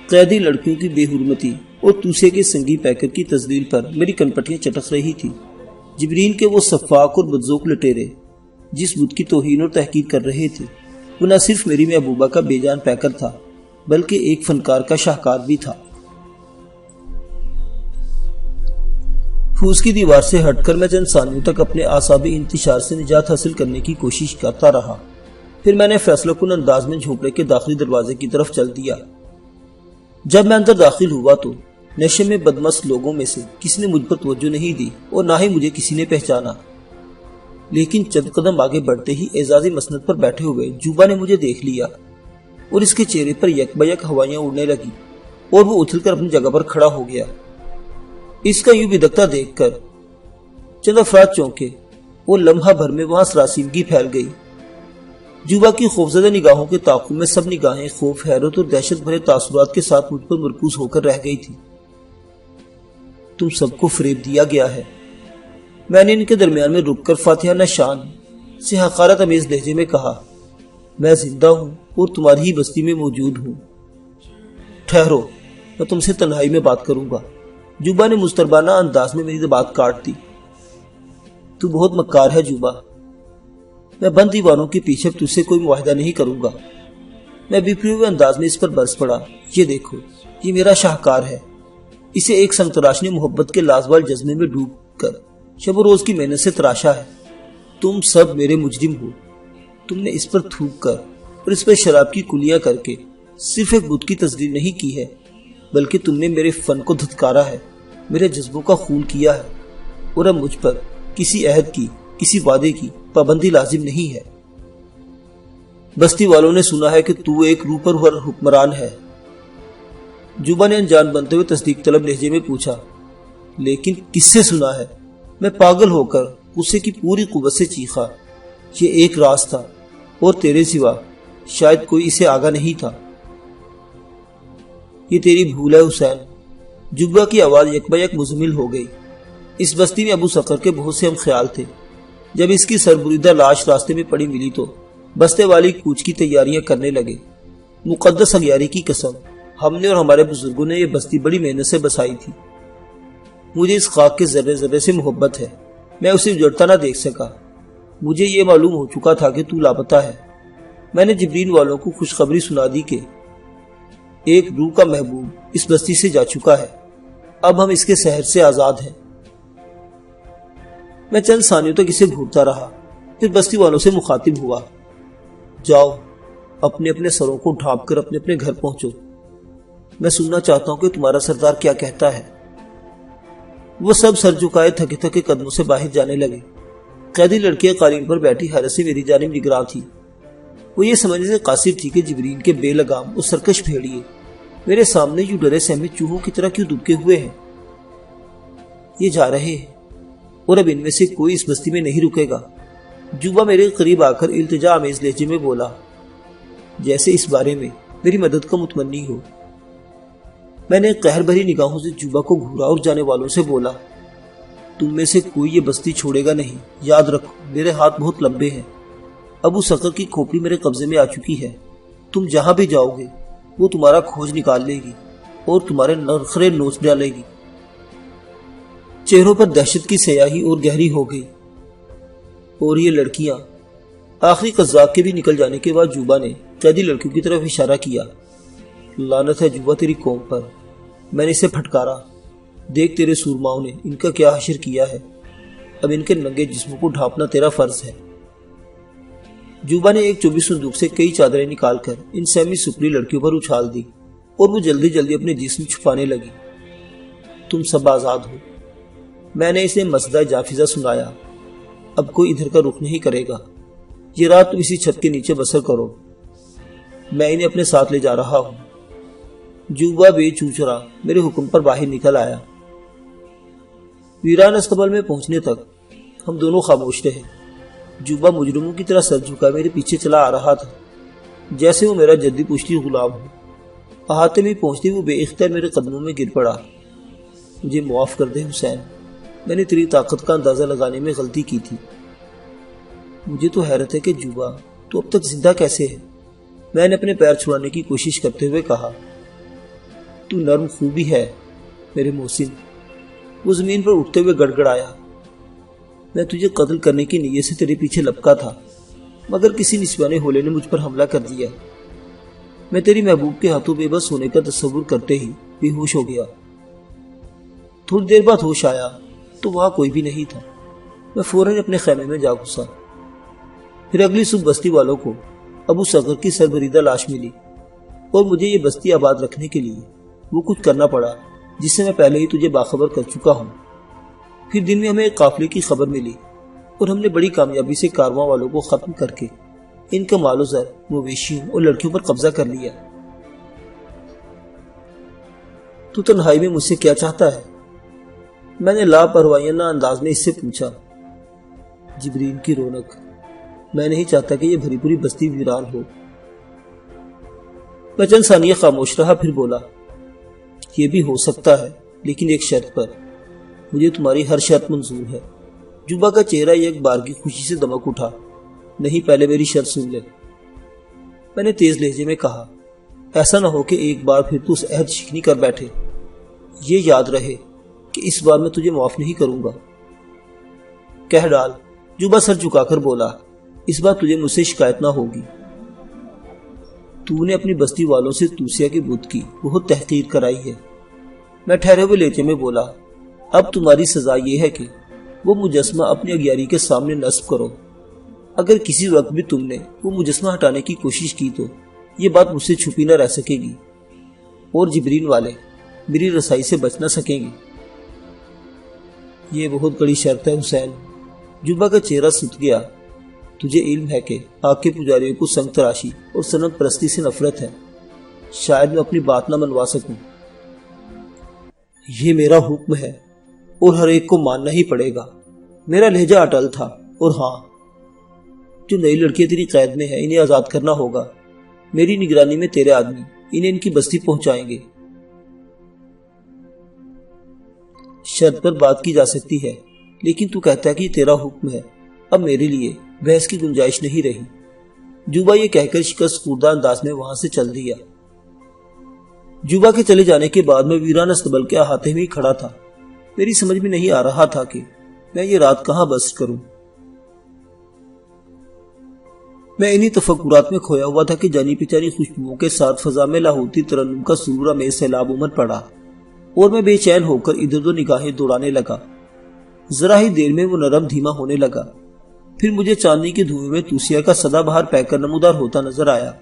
S1: قیدی لڑکیوں کی بے حرمتی اور توسے کے سنگی پیکر کی تزلیل پر میری کنپٹیاں چٹک رہی تھی۔ جبرین کے وہ سفاک اور بدذوق لٹیرے جس بت کی توہین اور تحقیر کر رہے تھے، وہ نہ صرف میری محبوبہ کا بے جان پیکر تھا بلکہ ایک فنکار کا شاہکار بھی تھا۔ پھوس کی دیوار سے ہٹ کر میں چند ثانیوں تک اپنے اعصابی انتشار سے نجات حاصل کرنے کی کوشش کرتا رہا۔ پھر میں نے فیصلہ کن انداز میں جھونپڑے کے داخلی دروازے کی طرف چل دیا۔ جب میں اندر داخل ہوا تو نشے میں بدمست لوگوں میں سے کسی نے مجھ پر توجہ نہیں دی اور نہ ہی مجھے کسی نے پہچانا، لیکن چند قدم آگے بڑھتے ہی اعزازی مسند پر بیٹھے ہوئے جوبا نے مجھے دیکھ لیا اور اس کے چہرے پر یک بیک ہوائیاں اڑنے لگی اور وہ اچھل کر اپنی جگہ پر کھڑا ہو گیا۔ اس کا یوں بدکتا دیکھ کر چند افراد چونکے اور لمحہ بھر میں وہاں سراسیمگی پھیل گئی۔ جوبا کی خوفزدہ نگاہوں کے تعاقب میں سب نگاہیں خوف، حیرت اور دہشت بھرے تاثرات کے ساتھ مجھ پر مرکوز ہو کر رہ گئی تھی۔ تم سب کو فریب دیا گیا ہے، میں نے ان کے درمیان میں رک کر فاتحانہ شان سے حقارت امیز لہجے میں کہا۔ میں زندہ ہوں اور تمہاری ہی بستی میں موجود ہوں۔ ٹھہرو، میں تم سے تنہائی میں بات کروں گا۔ جوبا نے مستربانہ انداز میں میری بات کاٹ دی۔ تو بہت مکار ہے جوبا، میں بند دیواروں کے پیچھے تجھ سے کوئی معاہدہ نہیں کروں گا۔ میں بپھرے ہوئے انداز میں اس پر برس پڑا۔ یہ دیکھو، یہ میرا شاہکار ہے۔ اسے ایک سنگ تراش نے محبت کے لازوال جذبے میں ڈوب کر شب و روز کی محنت سے تراشا ہے۔ تم سب میرے مجرم ہو۔ تم نے اس پر تھوک کر اور اس پر شراب کی کلیاں کر کے صرف ایک بت کی تزلیل نہیں کی ہے، بلکہ تم نے میرے فن کو دھتکارا ہے، میرے جذبوں کا خون کیا ہے، اور اب مجھ پر کسی عہد کی، کسی وعدے کی پابندی لازم نہیں ہے۔ بستی والوں نے سنا ہے کہ تو ایک روح پرور حکمران ہے۔ جوبا نے انجان بنتے ہوئے تصدیق طلب لہجے میں پوچھا، لیکن کس سے سنا ہے؟ میں پاگل ہو کر غصے کی پوری قوت سے چیخا۔ یہ ایک راز تھا اور تیرے سوا شاید کوئی اسے آگاہ نہیں تھا۔ یہ تیری بھول ہے حسین۔ جوبا کی آواز یک بیک مزمل ہو گئی۔ اس بستی میں ابو صقر کے بہت سے ہم خیال تھے۔ جب اس کی سربریدہ لاش راستے میں پڑی ملی تو بستے والی کوچ کی تیاریاں کرنے لگے۔ مقدس اغیاری کی قسم، ہم نے اور ہمارے بزرگوں نے یہ بستی بڑی محنت سے بسائی تھی۔ مجھے اس خاک کے ذرے ذرے سے محبت ہے، میں اسے اجڑتا نہ دیکھ سکا۔ مجھے یہ معلوم ہو چکا تھا کہ تو لاپتہ ہے۔ میں نے جبرین والوں کو خوشخبری سنا دی کہ ایک روح کا محبوب اس بستی سے جا چکا ہے، اب ہم اس کے سحر سے آزاد ہیں۔ میں چند ثانیوں تک اسے گھورتا رہا، پھر بستی والوں سے مخاطب ہوا۔ جاؤ، اپنے اپنے سروں کو ڈھانپ کر اپنے اپنے گھر پہنچو۔ میں سننا چاہتا ہوں کہ تمہارا سردار کیا کہتا ہے۔ وہ سب سر جھکائے تھکے تھکے قدموں سے باہر جانے لگے۔ قیدی لڑکیاں قالین پر بیٹھی حیرت سے میری جانب نگراں تھی۔ وہ یہ سمجھنے سے قاصر تھی کہ جبرین کے بے لگام اور سرکش بھیڑیے میرے سامنے یوں ڈرے سہمے چوہوں کی طرح کیوں دبکے ہوئے ہیں۔ یہ جا رہے ہیں اور اب ان میں سے کوئی اس بستی میں نہیں رکے گا۔ جوبا میرے قریب آ کر التجا آمیز لہجے میں بولا، جیسے اس بارے میں میری مدد کا متمنی ہو۔ میں نے قہر بھری نگاہوں سے جوبا کو گھورا اور جانے والوں سے بولا، تم میں سے کوئی یہ بستی چھوڑے گا نہیں۔ یاد رکھو، میرے ہاتھ بہت لمبے ہیں۔ ابو صقر کی کھوپڑی میرے قبضے میں آ چکی ہے۔ تم جہاں بھی جاؤ گے وہ تمہارا کھوج نکال لے گی اور تمہارے نرخرے نوچ ڈالے گی۔ چہروں پر دہشت کی سیاہی اور گہری ہو گئی۔ اور یہ لڑکیاں، آخری قزاق کے بھی نکل جانے کے بعد جوبا نے قیدی لڑکیوں کی طرف اشارہ کیا۔ لعنت ہے جوبا تیری قوم پر، میں نے اسے پھٹکارا۔ دیکھ تیرے سورماؤں نے ان کا کیا حشر کیا ہے، اب ان کے ننگے جسموں کو ڈھانپنا تیرا فرض ہے۔ جوبا نے ایک چوبی صندوق سے کئی چادریں نکال کر ان سیمی سپری لڑکیوں پر اچھال دی اور وہ جلدی جلدی اپنے جسم چھپانے لگی۔ تم سب آزاد ہو۔ میں نے اسے مسئلہ جافزہ سنایا۔ اب کوئی ادھر کا رخ نہیں کرے گا۔ یہ رات تم اسی چھت کے نیچے بسر کرو، میں انہیں اپنے ساتھ لے جا رہا ہوں۔ جوبا بے چوچرا میرے حکم پر باہر نکل آیا۔ ویران استقبال میں پہنچنے تک ہم دونوں خاموش رہے۔ جوبا مجرموں کی طرح سر جھکا میرے پیچھے چلا آ رہا تھا، جیسے وہ میرا جدی پشتی غلام ہو۔ احاطے میں پہنچتے وہ بے اختیار میرے قدموں میں گر پڑا۔ مجھے معاف کر دے حسین، میں نے تیری طاقت کا اندازہ لگانے میں غلطی کی تھی۔ مجھے تو حیرت ہے کہ جوبا تو اب تک زندہ کیسے ہے؟ میں نے اپنے پیر چھڑانے کی کوشش کرتے ہوئے کہا۔ تو نرم خوبی ہے میرے محسن، وہ زمین پر اٹھتے ہوئے گڑ گڑایا۔ میں تجھے قتل کرنے کی نیت سے تیرے پیچھے لپکا تھا، مگر کسی نسوانے ہولے نے مجھ پر حملہ کر دیا۔ میں تیری محبوب کے ہاتھوں بے بس ہونے کا تصور کرتے ہی بے ہوش ہو گیا۔ تھوڑی دیر بعد ہوش آیا تو وہاں کوئی بھی نہیں تھا۔ میں فوراً اپنے خیمے میں جا گھسا۔ پھر اگلی صبح بستی والوں کو ابو صقر کی سربریدہ لاش ملی اور مجھے یہ بستی آباد رکھنے کے لیے وہ کچھ کرنا پڑا جس سے میں پہلے ہی تجھے باخبر کر چکا ہوں۔ پھر دن میں ہمیں ایک قافلے کی خبر ملی اور ہم نے بڑی کامیابی سے کارواں والوں کو ختم کر کے ان کا مال و زر، مویشیوں اور لڑکیوں پر قبضہ کر لیا۔ تو تنہائی میں مجھ سے کیا چاہتا ہے؟ میں نے لاپرواہانہ انداز میں اس سے پوچھا۔ جبرین کی رونق، میں نہیں چاہتا کہ یہ بھری پوری بستی ویران ہو۔ میں چند ثانیہ خاموش رہا، پھر بولا، یہ بھی ہو سکتا ہے، لیکن ایک شرط پر۔ مجھے تمہاری ہر شرط منظور ہے۔ جوبا کا چہرہ ایک بار کی خوشی سے دمک اٹھا۔ نہیں، پہلے میری شرط سن لے۔ میں نے تیز لہجے میں کہا، ایسا نہ ہو کہ ایک بار پھر تو اس عہد شکنی کر بیٹھے۔ یہ یاد رہے کہ اس بار میں تجھے معاف نہیں کروں گا۔ کہہ ڈال۔ جوبا سر جھکا کر بولا، اس بار تجھے مجھ سے شکایت نہ ہوگی۔ تو نے اپنی بستی والوں سے توسیہ کے بت کی بہت تحقیر کرائی ہے۔ میں ٹھہرے ہوئے لہجے میں بولا، اب تمہاری سزا یہ ہے کہ وہ مجسمہ اپنی اگیاری کے سامنے نصب کرو۔ اگر کسی وقت بھی تم نے وہ مجسمہ ہٹانے کی کوشش کی تو یہ بات مجھ سے چھپی نہ رہ سکے گی اور جبرین والے میری رسائی سے بچ نہ سکیں گے۔ یہ بہت بڑی شرط ہے حسین۔ جوبا کا چہرہ سوکھ گیا۔ تجھے علم ہے کہ آگ کے پجاریوں کو سنگ تراشی اور صنم پرستی سے نفرت ہے۔ شاید میں اپنی بات نہ منوا سکوں۔ یہ میرا حکم ہے اور ہر ایک کو ماننا ہی پڑے گا۔ میرا لہجہ اٹل تھا۔ اور ہاں، جو نئی لڑکیاں تیری قید میں ہیں انہیں آزاد کرنا ہوگا۔ میری نگرانی میں تیرے آدمی انہیں ان کی بستی پہنچائیں گے۔ شرط پر بات کی جا سکتی ہے، لیکن تو کہتا ہے کہ یہ تیرا حکم ہے۔ اب میرے لیے بحث کی گنجائش نہیں رہی۔ جوبا یہ کہہ کر شکست خوردہ انداز میں وہاں سے چل دیا۔ جوبا کے چلے جانے کے بعد میں ویران استبل کے احاطے میں کھڑا تھا۔ میری سمجھ میں نہیں آ رہا تھا کہ میں یہ رات کہاں بسر کروں۔ میں انہی تفکرات میں کھویا ہوا تھا کہ جانی پہچانی خوشبوؤں کے ساتھ فضا میں لاہوتی ترنم کا سرور امیز سیلاب امڈ پڑا اور میں بے چین ہو کر ادھر ادھر نگاہیں دوڑانے لگا۔ ذرا ہی دیر میں وہ نرم دھیما ہونے لگا۔ پھر مجھے چاندنی کے دھوئیں میں توسیہ کا سدا بہار پہ کر نمودار ہوتا نظر آیا۔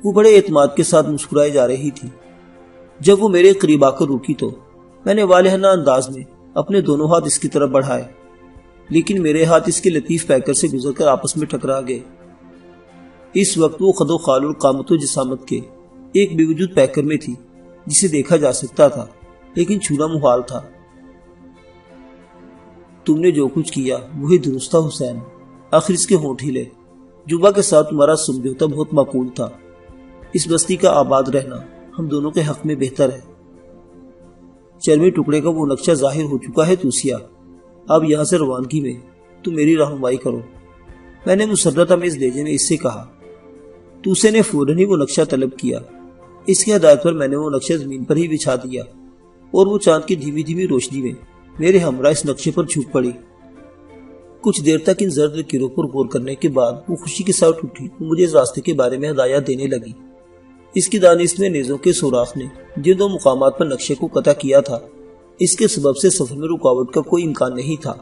S1: وہ بڑے اعتماد کے ساتھ مسکرائے جا رہی تھی۔ جب وہ میرے قریب آ کر رکی تو میں نے والہانہ انداز میں اپنے دونوں ہاتھ اس کی طرف بڑھائے، لیکن میرے ہاتھ اس کے لطیف پیکر سے گزر کر آپس میں ٹکرا گئے۔ اس وقت وہ خد و خال اور قامت و جسامت کے ایک بے وجود پیکر میں تھی جسے دیکھا جا سکتا تھا لیکن چھونا محال تھا۔ تم نے جو کچھ کیا وہی درست تھا حسین۔ آخر اس کے ہونٹ ہلے۔ جوبا کے ساتھ تمہارا سمجھوتا بہت معقول تھا۔ اس بستی کا آباد رہنا ہم دونوں کے حق میں بہتر ہے۔ چرمی ٹکڑے کا وہ نقشہ ظاہر ہو چکا ہے توسیہ۔ اب یہاں سے روانگی میں تم میری رہنمائی کرو۔ میں نے مسرت امیز لہجے میں اس سے کہا۔ توسیہ نے فوراً ہی وہ نقشہ طلب کیا۔ اس کی ہدایت پر میں نے وہ نقشہ زمین پر ہی بچھا دیا اور وہ چاند کی دھیمی دھیمی روشنی میں میرے ہمراہ اس نقشے پر چھپ پڑی۔ کچھ دیر تک ان زرد لکیروں پر غور کرنے کے بعد وہ خوشی کے ساتھ اٹھی اور مجھے اس راستے کے بارے میں ہدایات دینے لگی۔ اس کی دانش میں نیزوں کے سوراخ نے جن دو مقامات پر نقشے کو قطع کیا تھا، اس کے سبب سے سفر میں رکاوٹ کا کوئی امکان نہیں تھا۔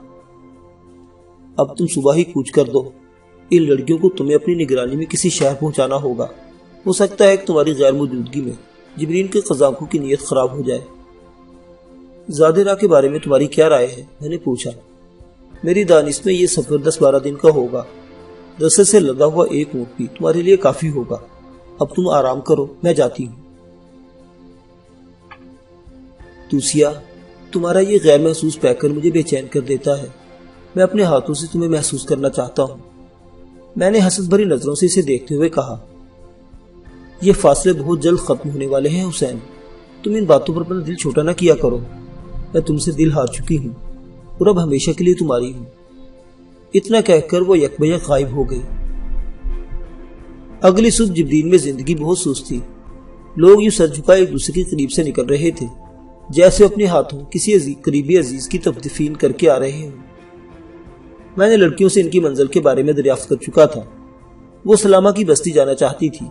S1: اب تم صبح ہی کوچ کر دو۔ ان لڑکیوں کو تمہیں اپنی نگرانی میں کسی شہر پہنچانا ہوگا۔ ہو سکتا ہے کہ تمہاری غیر موجودگی میں جبرین کے قذاقوں کی نیت خراب ہو جائے۔ زیادہ راہ کے بارے میں تمہاری کیا رائے ہے؟ میں نے پوچھا۔ میری دانش میں یہ سفر 10-12 دن کا ہوگا۔ رسے سے لدا ہوا ایک اونٹ بھی تمہارے لیے کافی ہوگا۔ اب تم آرام کرو، میں جاتی ہوں۔ توسیہ، تمہارا یہ غیر محسوس پیکر مجھے بے چین کر دیتا ہے۔ میں اپنے ہاتھوں سے تمہیں محسوس کرنا چاہتا ہوں۔ میں نے حسد بھری نظروں سے اسے دیکھتے ہوئے کہا۔ یہ فاصلے بہت جلد ختم ہونے والے ہیں حسین، تم ان باتوں پر اپنا دل چھوٹا نہ کیا کرو۔ میں تم سے دل ہار چکی ہوں اور اب ہمیشہ کے لیے تمہاری ہوں۔ اتنا کہہ کر وہ یک بیک غائب ہو گئی۔ اگلی صبح جبرین میں زندگی بہت سست تھی۔ لوگ یوں سر جھکائے ایک دوسرے کے قریب سے نکل رہے تھے، جیسے اپنے ہاتھوں کسی قریبی عزیز کی تدفین کر کے آ رہے ہوں۔ میں نے لڑکیوں سے ان کی منزل کے بارے میں دریافت کر چکا تھا۔ وہ سلامہ کی بستی جانا چاہتی تھی۔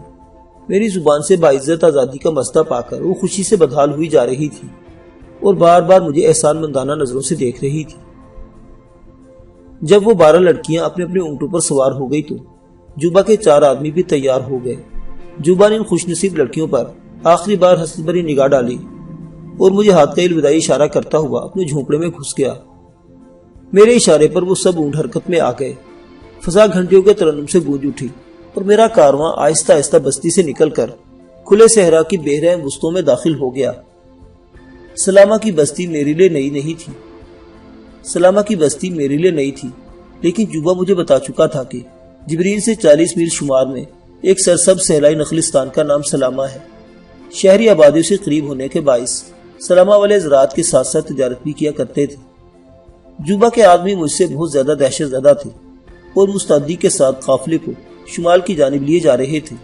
S1: میری زبان سے باعزت آزادی کا مستہ پا کر وہ خوشی سے بدحال ہوئی جا رہی تھی اور بار بار مجھے احسان مندانہ نظروں سے دیکھ رہی تھی۔ جب وہ 12 لڑکیاں اپنے اپنے اونٹوں پر سوار ہو گئی تو جوبا کے 4 آدمی بھی تیار ہو گئے۔ جوبا نے ان خوش نصیب لڑکیوں پر آخری بار حسرت بھری نگاہ ڈالی اور مجھے ہاتھ کا الوداعی اشارہ کرتا ہوا اپنے جھونپڑے میں گھس گیا۔ میرے اشارے پر وہ سب اونٹ حرکت میں آ گئے۔ فضا گھنٹیوں کے ترنم سے گونج اٹھی اور میرا کارواں آہستہ آہستہ بستی سے نکل کر کھلے صحرا کی بے رحم وسطوں میں داخل ہو گیا۔ سلامہ کی بستی میرے لیے نئی نہیں تھی۔ سلامہ کی بستی میرے لیے نئی تھی، لیکن جوبا مجھے بتا چکا تھا کہ جبرین سے 40 میل شمار میں ایک سرسبز صحرائی نخلستان کا نام سلامہ ہے۔ شہری آبادیوں سے قریب ہونے کے باعث سلامہ والے زراعت کے ساتھ ساتھ تجارت بھی کیا کرتے تھے۔ جوبا کے آدمی مجھ سے بہت زیادہ دہشت زدہ تھے اور مستعدی کے ساتھ قافلے کو شمال کی جانب لیے جا رہے تھے۔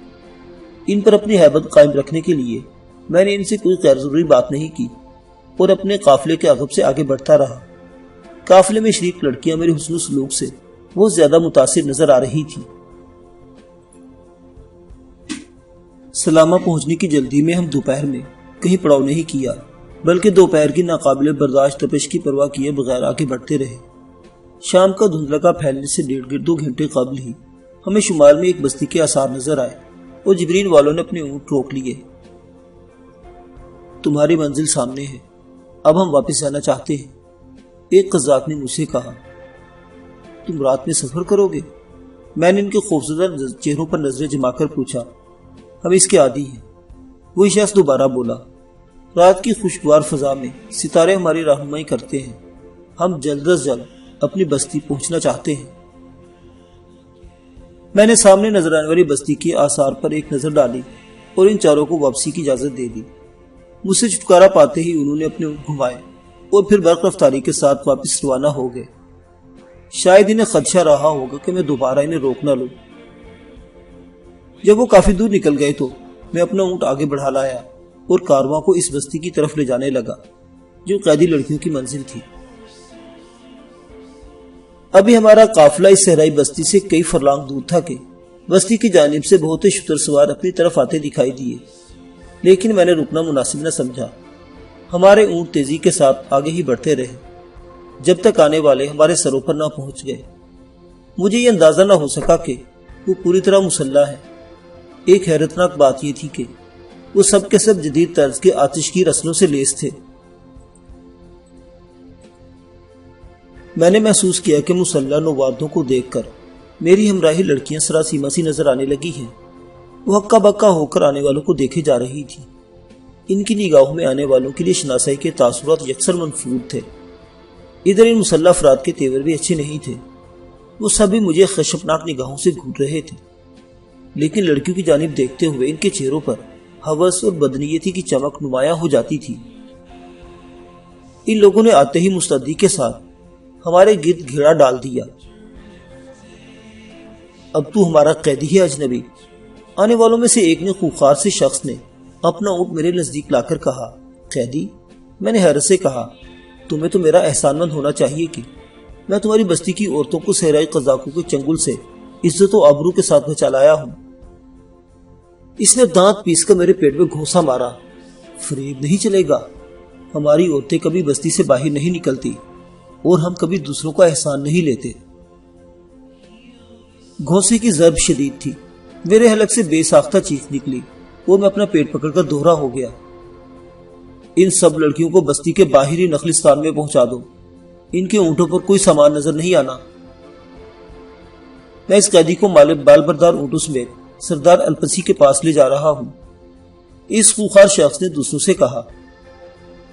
S1: ان پر اپنی ہیبت قائم رکھنے کے لیے میں نے ان سے کوئی غیر ضروری بات نہیں کی اور اپنے قافلے کے عقب سے آگے بڑھتا رہا۔ قافلے میں شریک لڑکیاں میرے حسن و سلوک سے بہت زیادہ متاثر نظر آ رہی تھی۔ سلامہ پہنچنے کی جلدی میں ہم دوپہر میں کہیں پڑاؤ نہیں کیا، بلکہ دوپہر کی ناقابل برداشت تپش کی پرواہ کیے بغیر آگے بڑھتے رہے۔ شام کا دھندلکا پھیلنے سے 1.5 گھنٹے قبل ہی ہمیں شمال میں ایک بستی کے آثار نظر آئے اور جبرین والوں نے اپنے اونٹ روک لیے۔ تمہاری منزل سامنے ہے، اب ہم واپس جانا چاہتے ہیں، ایک قزاق نے مجھ سے کہا۔ تم رات میں سفر کرو گے؟ میں نے ان کے خوفزدہ چہروں پر نظریں جما کر پوچھا۔ ہم اس کے عادی ہیں، وہی شخص دوبارہ بولا۔ رات کی خوشگوار فضا میں ستارے ہماری رہنمائی کرتے ہیں، ہم جلد از جلد اپنی بستی پہنچنا چاہتے ہیں۔ میں نے سامنے نظر آنے والی بستی کے آثار پر ایک نظر ڈالی اور ان چاروں کو واپسی کی اجازت دے دی۔ مجھ سے چھٹکارا پاتے ہی انہوں نے اپنے اونٹ گھمائے اور پھر برق رفتاری کے ساتھ واپس روانہ ہو گئے۔ شاید انہیں خدشہ رہا ہوگا کہ میں دوبارہ انہیں روک نہ لوں۔ جب وہ کافی دور نکل گئے تو میں اپنا اونٹ آگے بڑھا لایا اور کارواں کو اس بستی کی طرف لے جانے لگا جو قیدی لڑکیوں کی منزل تھی۔ ابھی ہمارا قافلہ اس صحرائی بستی سے کئی فرلانگ دور تھا کہ بستی کی جانب سے بہت شتر سوار اپنی طرف آتے دکھائی دیے، لیکن میں نے رکنا مناسب نہ سمجھا۔ ہمارے اونٹ تیزی کے ساتھ آگے ہی بڑھتے رہے جب تک آنے والے ہمارے سروں پر نہ پہنچ گئے۔ مجھے یہ اندازہ نہ ہو سکا کہ وہ پوری طرح مسلح ہے۔ ایک حیرتناک بات یہ تھی کہ وہ سب کے سب جدید طرز کے آتش کی رسلوں سے لیس تھے۔ میں نے محسوس کیا کہ مسلح نوادوں کو دیکھ کر میری ہمراہی لڑکیاں سراسیمہ سی نظر آنے لگی ہیں۔ وہ ہکا بکا ہو کر آنے والوں کو دیکھے جا رہی تھی۔ ان کی نگاہوں میں آنے والوں کے لیے شناسائی کے تاثرات یکسر منفور تھے۔ ادھر ان مسلح افراد کے تیور بھی اچھے نہیں تھے۔ وہ سبھی مجھے خشمناک نگاہوں سے گھور رہے تھے، لیکن لڑکیوں کی جانب دیکھتے ہوئے ان کے چہروں پر ہوس اور بدنیتی کی چمک نمایاں ہو جاتی تھی۔ ان لوگوں نے آتے ہی مستعدی کے ساتھ ہمارے گرد گھیرا ڈال دیا۔ اب تو ہمارا قیدی ہے اجنبی، آنے والوں میں سے ایک نے خوخار سے شخص نے اپنا اونٹ میرے نزدیک لا کر کہا۔ قیدی؟ میں نے حیرت سے کہا، تمہیں تو میرا احسان مند ہونا چاہیے کہ میں تمہاری بستی کی عورتوں کو صحرائی قزاقوں کے چنگل سے عزت و آبرو کے ساتھ بچا لایا ہوں۔ اس نے دانت پیس کر میرے پیٹ میں گھونسا مارا۔ فریب نہیں چلے گا، ہماری عورتیں کبھی بستی سے باہر نہیں نکلتی اور ہم کبھی دوسروں کا احسان نہیں لیتے۔ گھونسے کی ضرب شدید تھی، میرے حلق سے بے ساختہ چیخ نکلی اور میں اپنا پیٹ پکڑ کر دوہرا ہو گیا۔ ان سب لڑکیوں کو بستی کے باہری نخلستان میں پہنچا دو، ان کے اونٹوں پر کوئی سامان نظر نہیں آنا۔ میں اس قیدی کو بال بردار اونٹوں سمیت سردار الپسی کے پاس لے جا رہا ہوں۔ اس خوخار شخص نے دوسروں سے کہا،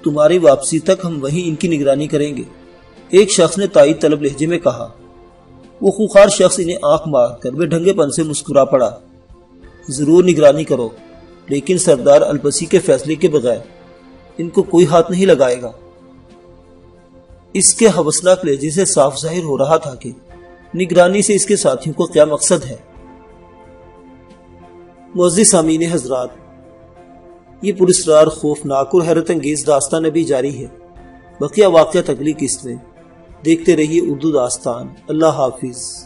S1: تمہاری واپسی تک ہم وہیں ان کی نگرانی کریں گے۔ ایک شخص نے تائید طلب لہجے میں کہا۔ وہ خوخار شخص انہیں آنکھ مار کر بے ڈھنگے پن سے مسکرا پڑا۔ ضرور نگرانی کرو، لیکن سردار البسی کے فیصلے کے بغیر ان کو کوئی ہاتھ نہیں لگائے گا۔ اس کے ہوسناک لہجے سے صاف ظاہر ہو رہا تھا کہ نگرانی سے اس کے ساتھیوں کو کیا مقصد ہے۔ معزز سامعین حضرات، یہ پراسرار، خوفناک اور حیرت انگیز داستان ابھی جاری ہے۔ بقیہ واقعات اگلی قسط میں۔ دیکھتے رہیے اردو داستان۔ اللہ حافظ۔